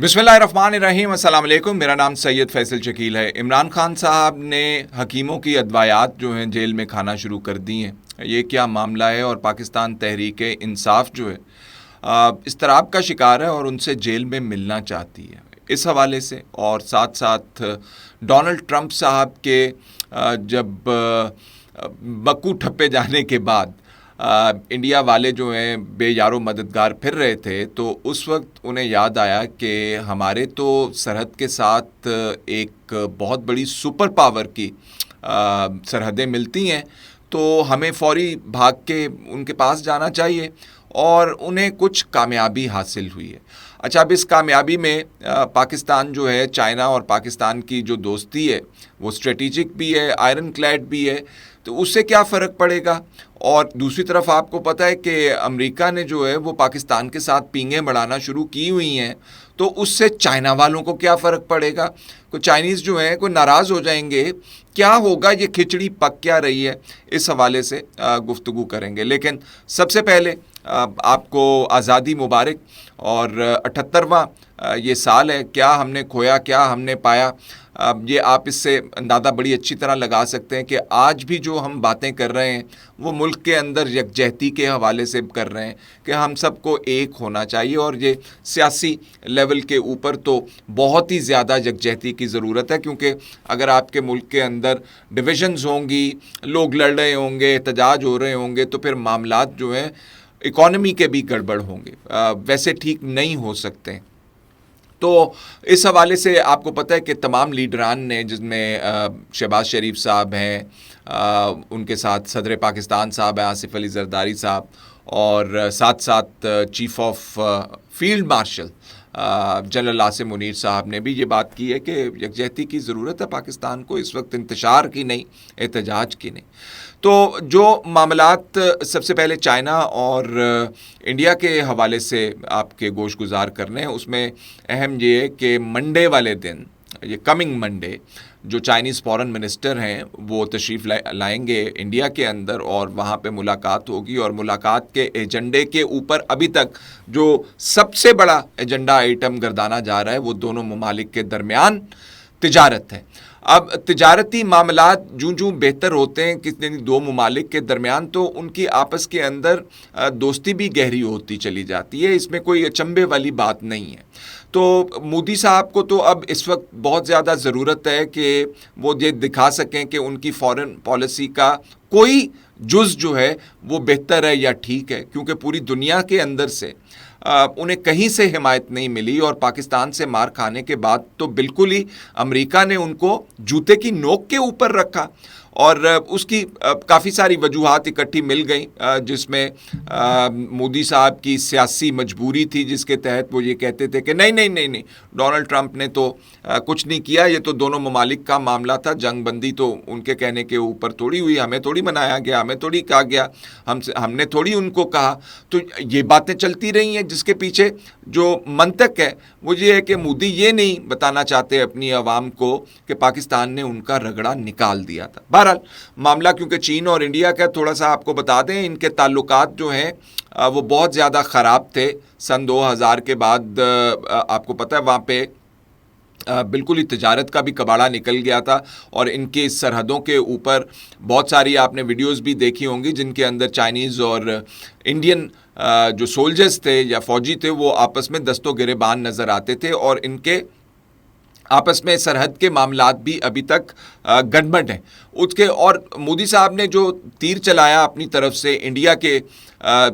बिस्मिल्लाहिर्रहमानिर्रहीम, अस्सलाम वालेकुम। मेरा नाम सैयद फैसल शकील है। इमरान खान साहब ने हकीमों की अदवायात जो हैं जेल में खाना शुरू कर दी हैं। ये क्या मामला है? और पाकिस्तान तहरीक इंसाफ जो है इस्तराब का शिकार है और उनसे जेल में मिलना चाहती है। इस हवाले से और साथ साथ डोनाल्ड ट्रंप साहब के जब बक्कू ठप्पे जाने के बाद इंडिया वाले जो हैं बेयारो मददगार फिर रहे थे, तो उस वक्त उन्हें याद आया कि हमारे तो सरहद के साथ एक बहुत बड़ी सुपर पावर की सरहदें मिलती हैं, तो हमें फौरी भाग के उनके पास जाना चाहिए और उन्हें कुछ कामयाबी हासिल हुई है। अच्छा, अब इस कामयाबी में पाकिस्तान जो है, चाइना और पाकिस्तान की जो दोस्ती है वो स्ट्रेटिजिक भी है, आयरन क्लैड भी है, तो उससे क्या फ़र्क पड़ेगा। और दूसरी तरफ आपको पता है कि अमेरिका ने जो है वो पाकिस्तान के साथ पींगें बढ़ाना शुरू की हुई हैं, तो उससे चाइना वालों को क्या फ़र्क पड़ेगा। कोई चाइनीज़ जो हैं कोई नाराज़ हो जाएंगे, क्या होगा, ये खिचड़ी पक क्या रही है, इस हवाले से गुफ्तगू करेंगे। लेकिन सबसे पहले आपको आज़ादी मुबारक। और 78वां ये साल है। क्या हमने खोया, क्या हमने पाया, ये आप इससे अंदाज़ा बड़ी अच्छी तरह लगा सकते हैं कि आज भी जो हम बातें कर रहे हैं वो मुल्क के अंदर यकजहती के हवाले से कर रहे हैं कि हम सबको एक होना चाहिए। और ये सियासी लेवल के ऊपर तो बहुत ही ज़्यादा यकजहती की ज़रूरत है, क्योंकि अगर आपके मुल्क के अंदर डिविजन्स होंगी, लोग लड़ रहे होंगे, एहतजाज हो रहे होंगे, तो फिर मामलात जो हैं इकॉनमी के भी गड़बड़ होंगे, वैसे ठीक नहीं हो सकते। तो इस हवाले से आपको पता है कि तमाम लीडरान ने, जिसमें शहबाज शरीफ साहब हैं, उनके साथ सदर पाकिस्तान साहब हैं आसिफ अली जरदारी साहब, और साथ साथ chief of field marshal general Asim Munir साहब ने भी ये बात की है कि यकजहती की ज़रूरत है पाकिस्तान को, इस वक्त इंतशार की नहीं, एहतजाज की नहीं। तो जो मामलात सबसे पहले चाइना और इंडिया के हवाले से आपके गोश गुजार करने हैं, उसमें अहम ये है कि मंडे वाले दिन, ये कमिंग मंडे, जो चाइनीज़ फॉरेन मिनिस्टर हैं वो तशरीफ़ लाएंगे इंडिया के अंदर और वहाँ पे मुलाकात होगी। और मुलाकात के एजेंडे के ऊपर अभी तक जो सबसे बड़ा एजेंडा आइटम गर्दाना जा रहा है वो दोनों ममालिक के दरमियान तिजारत है। अब तिजारती मामलात जूँ जूँ बेहतर होते हैं किसी दो ममालिक के दरमियान, तो उनकी आपस के अंदर दोस्ती भी गहरी होती चली जाती है, इसमें कोई अचंभे वाली बात नहीं है। तो मोदी साहब को तो अब इस वक्त बहुत ज़्यादा ज़रूरत है कि वो ये दिखा सकें कि उनकी फॉरेन पॉलिसी का कोई जुज़ जो है वो बेहतर है या ठीक है, क्योंकि पूरी दुनिया के अंदर से उन्हें कहीं से हिमायत नहीं मिली। और पाकिस्तान से मार खाने के बाद तो बिल्कुल ही अमेरिका ने उनको जूते की नोक के ऊपर रखा, और उसकी काफ़ी सारी वजूहात इकट्ठी मिल गई, जिसमें मोदी साहब की सियासी मजबूरी थी, जिसके तहत वो ये कहते थे कि नहीं नहीं नहीं नहीं, डोनाल्ड ट्रंप ने तो कुछ नहीं किया, ये तो दोनों ममालिक का मामला था, जंगबंदी तो उनके कहने के ऊपर थोड़ी हुई, हमें थोड़ी मनाया गया, हमें थोड़ी कहा गया, हमने थोड़ी उनको कहा। तो ये बातें चलती रही हैं, जिसके पीछे जो मंतक है वो ये है कि मोदी ये नहीं बताना चाहते अपनी आवाम को कि पाकिस्तान ने उनका रगड़ा निकाल दिया था। बहरहाल मामला क्योंकि चीन और इंडिया का, थोड़ा सा आपको बता दें, इनके ताल्लुकात जो हैं वो बहुत ज़्यादा ख़राब थे सन 2000 के बाद। आपको पता है वहाँ पे बिल्कुल ही तिजारत का भी कबाड़ा निकल गया था, और इनकी सरहदों के ऊपर बहुत सारी आपने वीडियोस भी देखी होंगी जिनके अंदर चाइनीज़ और इंडियन जो सोल्जर्स थे या फ़ौजी थे वो आपस में दस्तों गिरेबान नज़र आते थे, और इनके आपस में सरहद के मामलात भी अभी तक गड़बड़ हैं उसके। और मोदी साहब ने जो तीर चलाया अपनी तरफ से इंडिया के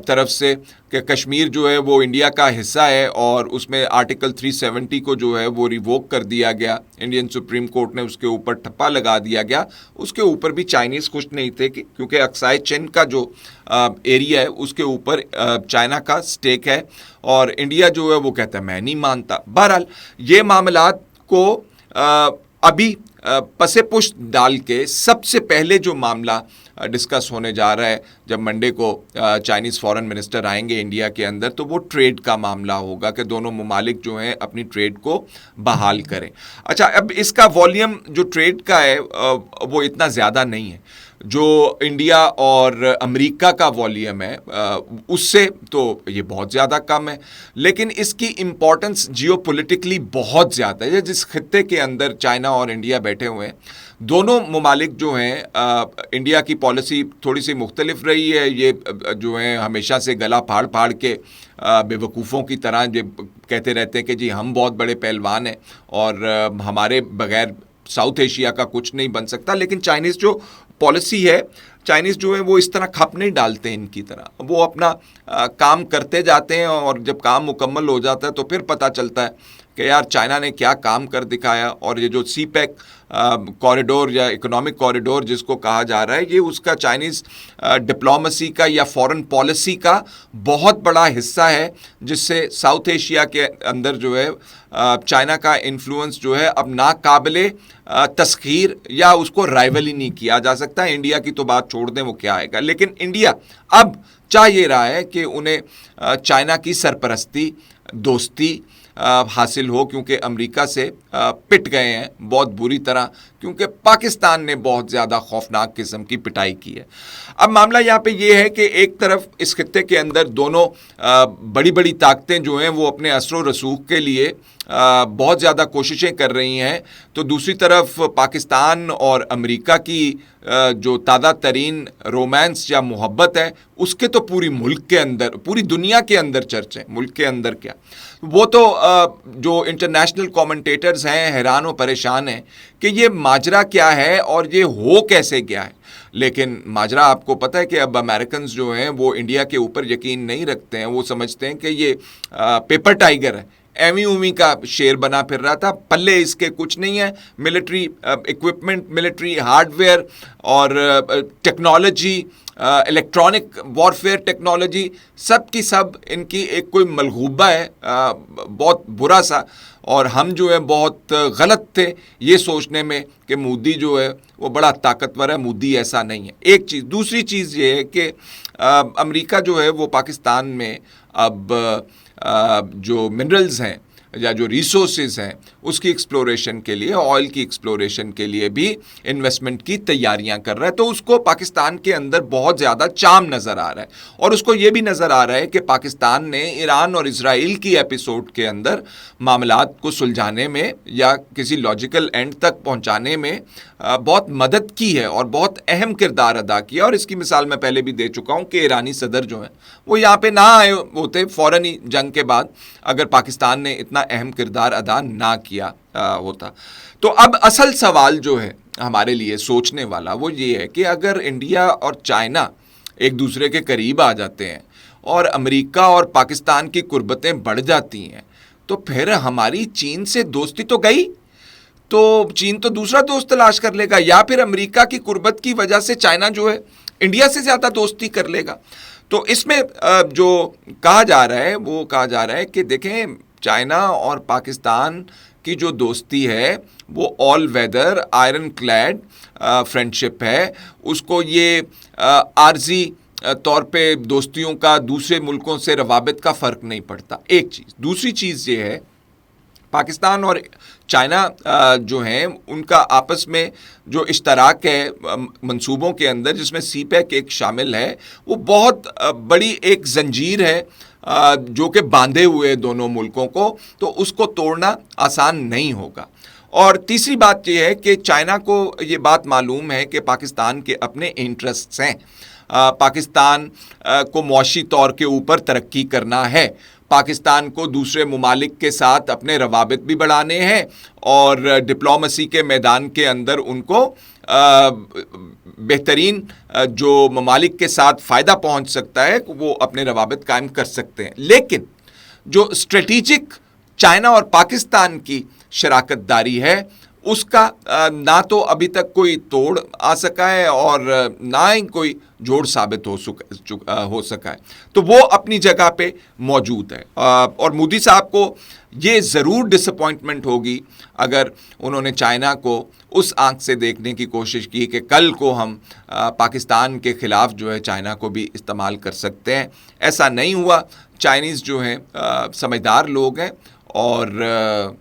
तरफ से कि कश्मीर जो है वो इंडिया का हिस्सा है, और उसमें आर्टिकल 370 को जो है वो रिवोक कर दिया गया, इंडियन सुप्रीम कोर्ट ने उसके ऊपर ठप्पा लगा दिया गया। उसके ऊपर भी चाइनीज़ खुश नहीं थे क्योंकि अक्साई चिन का जो एरिया है उसके ऊपर चाइना का स्टेक है, और इंडिया जो है वो कहता है मैं नहीं मानता। बहरहाल ये मामलात को अभी पसे पुष्ट डाल के सबसे पहले जो मामला डिस्कस होने जा रहा है जब मंडे को चाइनीज़ फॉरेन मिनिस्टर आएंगे इंडिया के अंदर, तो वो ट्रेड का मामला होगा कि दोनों ममालिक जो हैं अपनी ट्रेड को बहाल करें। अच्छा, अब इसका वॉल्यूम जो ट्रेड का है वो इतना ज़्यादा नहीं है जो इंडिया और अमेरिका का वॉल्यूम है, उससे तो ये बहुत ज़्यादा कम है, लेकिन इसकी इम्पॉर्टेंस जियोपॉलिटिकली बहुत ज़्यादा है। जिस खित्ते के अंदर चाइना और इंडिया बैठे हुए हैं, दोनों ममालिक जो हैं, इंडिया की पॉलिसी थोड़ी सी मुख्तलिफ रही है। ये जो है हमेशा से गला फाड़ फाड़ के बेवकूफ़ों की तरह जो कहते रहते हैं कि जी हम बहुत बड़े पहलवान हैं और हमारे बगैर साउथ एशिया का कुछ नहीं बन सकता। लेकिन चाइनीज़ जो पॉलिसी है, चाइनीज़ जो है वो इस तरह खप नहीं डालते इनकी तरह, वो अपना काम करते जाते हैं और जब काम मुकम्मल हो जाता है तो फिर पता चलता है कि यार चाइना ने क्या काम कर दिखाया। और ये जो सी पैक कॉरिडोर या इकोनॉमिक कॉरिडोर जिसको कहा जा रहा है, ये उसका चाइनीज़ डिप्लोमेसी का या फॉरेन पॉलिसी का बहुत बड़ा हिस्सा है, जिससे साउथ एशिया के अंदर जो है चाइना का इन्फ्लुएंस जो है अब नाकाबिले तस्खीर या उसको राइवल ही नहीं किया जा सकता। इंडिया की तो बात छोड़ दें, वो क्या आएगा। लेकिन इंडिया अब चाह ये रहा है कि उन्हें चाइना की सरपरस्ती, दोस्ती हासिल हो, क्योंकि अमेरिका से पिट गए हैं बहुत बुरी तरह, क्योंकि पाकिस्तान ने बहुत ज़्यादा खौफनाक किस्म की पिटाई की है। अब मामला यहाँ पे ये है कि एक तरफ इस खित्ते के अंदर दोनों बड़ी बड़ी ताकतें जो हैं वो अपने असर व रसूख के लिए बहुत ज़्यादा कोशिशें कर रही हैं, तो दूसरी तरफ पाकिस्तान और अमेरिका की जो ताज़ा तरीन रोमांस या मोहब्बत है उसके तो पूरी मुल्क के अंदर, पूरी दुनिया के अंदर चर्चे, मुल्क के अंदर क्या, वो तो जो इंटरनेशनल कमेंटेटर्स हैं हैरान और परेशान हैं कि ये माजरा क्या है और ये हो कैसे गया है। लेकिन माजरा आपको पता है कि अब अमेरिकन्स जो हैं वो इंडिया के ऊपर यकीन नहीं रखते हैं, वो समझते हैं कि ये पेपर टाइगर है, एवी उमी का शेर बना फिर रहा था, पल्ले इसके कुछ नहीं है। मिलिट्री इक्विपमेंट, मिलिट्री हार्डवेयर और टेक्नोलॉजी, इलेक्ट्रॉनिक वॉरफेयर टेक्नोलॉजी, सब की सब इनकी एक कोई मलगूबा है बहुत बुरा सा। और हम जो है बहुत गलत थे ये सोचने में कि मोदी जो है वो बड़ा ताकतवर है। मोदी ऐसा नहीं है, एक चीज़। दूसरी चीज़ ये है कि अमेरिका जो है वो पाकिस्तान में अब जो मिनरल्स हैं या जो रिसोर्सेज हैं उसकी एक्सप्लोरेशन के लिए, ऑयल की एक्सप्लोरेशन के लिए भी इन्वेस्टमेंट की तैयारियां कर रहा है। तो उसको पाकिस्तान के अंदर बहुत ज़्यादा चाम नज़र आ रहा है, और उसको ये भी नज़र आ रहा है कि पाकिस्तान ने ईरान और इजराइल की एपिसोड के अंदर मामलात को सुलझाने में या किसी लॉजिकल एंड तक पहुंचाने में बहुत मदद की है और बहुत अहम किरदार अदा किया। और इसकी मिसाल मैं पहले भी दे चुका हूँ कि ईरानी सदर जो हैं वो यहाँ पे ना आए होते फ़ौरन ही जंग के बाद, अगर पाकिस्तान ने इतना अहम किरदार अदा ना किया होता। तो अब असल सवाल जो है हमारे लिए सोचने वाला वो ये है कि अगर इंडिया और चाइना एक दूसरे के करीब आ जाते हैं और अमेरिका और पाकिस्तान की कुर्बतें बढ़ जाती हैं, तो फिर हमारी चीन से दोस्ती तो गई, तो चीन तो दूसरा दोस्त तलाश कर लेगा, या फिर अमेरिका की कुर्बत की वजह से चाइना जो है इंडिया से ज़्यादा दोस्ती कर लेगा। तो इसमें जो कहा जा रहा है वो कहा जा रहा है कि देखें, चाइना और पाकिस्तान की जो दोस्ती है वो all weather iron clad friendship है। उसको ये आर्जी तौर पे दोस्तियों का दूसरे मुल्कों से रवाबित का फ़र्क नहीं पड़ता, एक चीज़। दूसरी चीज़ ये है, पाकिस्तान और चाइना जो हैं उनका आपस में जो इश्तराक है मंसूबों के अंदर, जिसमें सी पैक एक शामिल है, वो बहुत बड़ी एक जंजीर है जो कि बांधे हुए दोनों मुल्कों को, तो उसको तोड़ना आसान नहीं होगा। और तीसरी बात यह है कि चाइना को ये बात मालूम है कि पाकिस्तान के अपने इंटरेस्ट्स हैं, पाकिस्तान को मुआशी तौर के ऊपर तरक्की करना है, पाकिस्तान को दूसरे ममालिक के साथ अपने रवाबित भी बढ़ाने हैं, और डिप्लोमेसी के मैदान के अंदर उनको बेहतरीन जो ममालिक के साथ फ़ायदा पहुंच सकता है वो अपने रवाबित कायम कर सकते हैं। लेकिन जो स्ट्रेटिजिक चाइना और पाकिस्तान की शराकत दारी है उसका ना तो अभी तक कोई तोड़ आ सका है और ना ही कोई जोड़ साबित हो सका है। तो वो अपनी जगह पे मौजूद है और मोदी साहब को ये ज़रूर डिसअपॉइंटमेंट होगी अगर उन्होंने चाइना को उस आंख से देखने की कोशिश की कि कल को हम पाकिस्तान के ख़िलाफ़ जो है चाइना को भी इस्तेमाल कर सकते हैं। ऐसा नहीं हुआ। चाइनीज़ जो हैं समझदार लोग हैं और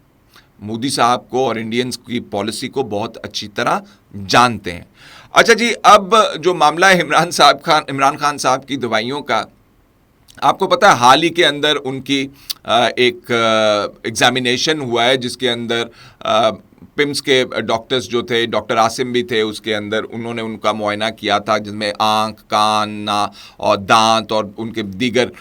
मोदी साहब को और इंडियंस की पॉलिसी को बहुत अच्छी तरह जानते हैं। अच्छा जी, अब जो मामला है इमरान खान साहब की दवाइयों का, आपको पता है हाल ही के अंदर उनकी एक एग्जामिनेशन हुआ है जिसके अंदर पिम्स के डॉक्टर्स जो थे, डॉक्टर आसिम भी थे उसके अंदर, उन्होंने उनका मुआयना किया था जिसमें आँख, कान, ना और दांत और उनके दीगर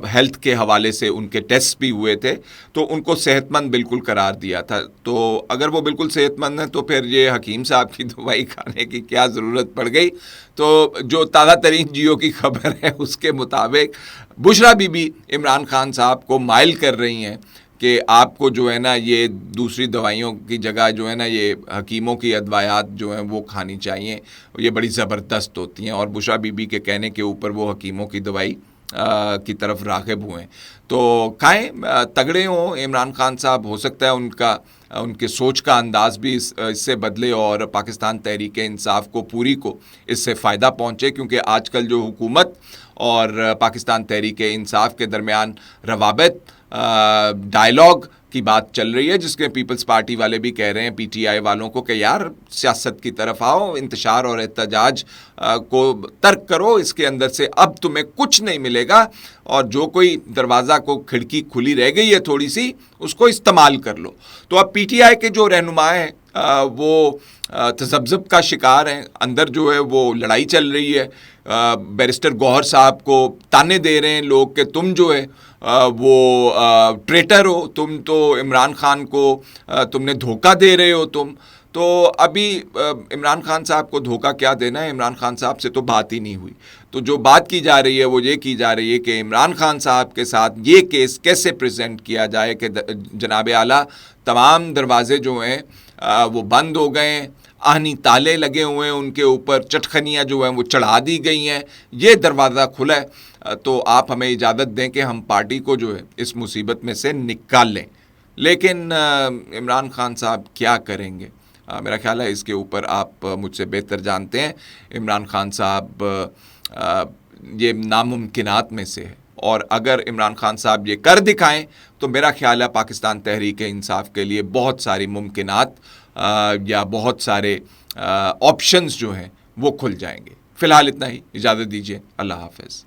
हेल्थ के हवाले से उनके टेस्ट भी हुए थे। तो उनको सेहतमंद बिल्कुल करार दिया था। तो अगर वो बिल्कुल सेहतमंद हैं तो फिर ये हकीम साहब की दवाई खाने की क्या ज़रूरत पड़ गई। तो जो ताज़ा तरीन जियो की खबर है उसके मुताबिक बुशरा बीबी इमरान खान साहब को माइल कर रही हैं कि आपको जो है ना ये दूसरी दवाइयों की जगह जो है ना ये हकीमों की अदवायात जो हैं वो खानी चाहिए, ये बड़ी ज़बरदस्त होती हैं। और बुशरा बीबी के कहने के ऊपर वो हकीमों की दवाई की तरफ राग़िब हुए। तो खाएँ, तगड़े हों इमरान खान साहब, हो सकता है उनके सोच का अंदाज भी इससे बदले और पाकिस्तान तहरीक इंसाफ को पूरी को इससे फ़ायदा पहुँचे। क्योंकि आजकल जो हुकूमत और पाकिस्तान तहरीक इंसाफ के दरमियान रवाबित डायलॉग की बात चल रही है, जिसके पीपल्स पार्टी वाले भी कह रहे हैं पीटीआई वालों को कि यार सियासत की तरफ आओ, इंतशार और एहतजाज को तर्क करो, इसके अंदर से अब तुम्हें कुछ नहीं मिलेगा और जो कोई दरवाज़ा को खिड़की खुली रह गई है थोड़ी सी, उसको इस्तेमाल कर लो। तो अब पीटीआई के जो रहनुमा हैं वो तज़ब्ज़ुब का शिकार हैं। अंदर जो है वो लड़ाई चल रही है। बैरिस्टर गौहर साहब को ताने दे रहे हैं लोग कि तुम जो है वो ट्रेटर हो, तुम तो इमरान खान को तुमने धोखा दे रहे हो तुम। तो अभी इमरान खान साहब को धोखा क्या देना है, इमरान खान साहब से तो बात ही नहीं हुई। तो जो बात की जा रही है वो ये की जा रही है कि इमरान खान साहब के साथ ये केस कैसे प्रेजेंट किया जाए कि जनाब आला तमाम दरवाजे जो हैं वो बंद हो गए हैं, आहनी ताले लगे हुए हैं उनके ऊपर, चटखनियाँ जो हैं वो चढ़ा दी गई हैं, ये दरवाज़ा खुला है। तो आप हमें इजाज़त दें कि हम पार्टी को जो है इस मुसीबत में से निकाल लें। लेकिन इमरान खान साहब क्या करेंगे, मेरा ख्याल है इसके ऊपर आप मुझसे बेहतर जानते हैं। इमरान खान साहब ये नामुमकिनात में से है और अगर इमरान खान साहब ये कर दिखाएं तो मेरा ख्याल है पाकिस्तान तहरीक इंसाफ के लिए बहुत सारी मुमकिनात या बहुत सारे ऑप्शंस जो हैं वो खुल जाएंगे। फ़िलहाल इतना ही, इजाज़त दीजिए, अल्लाह हाफ़िज़।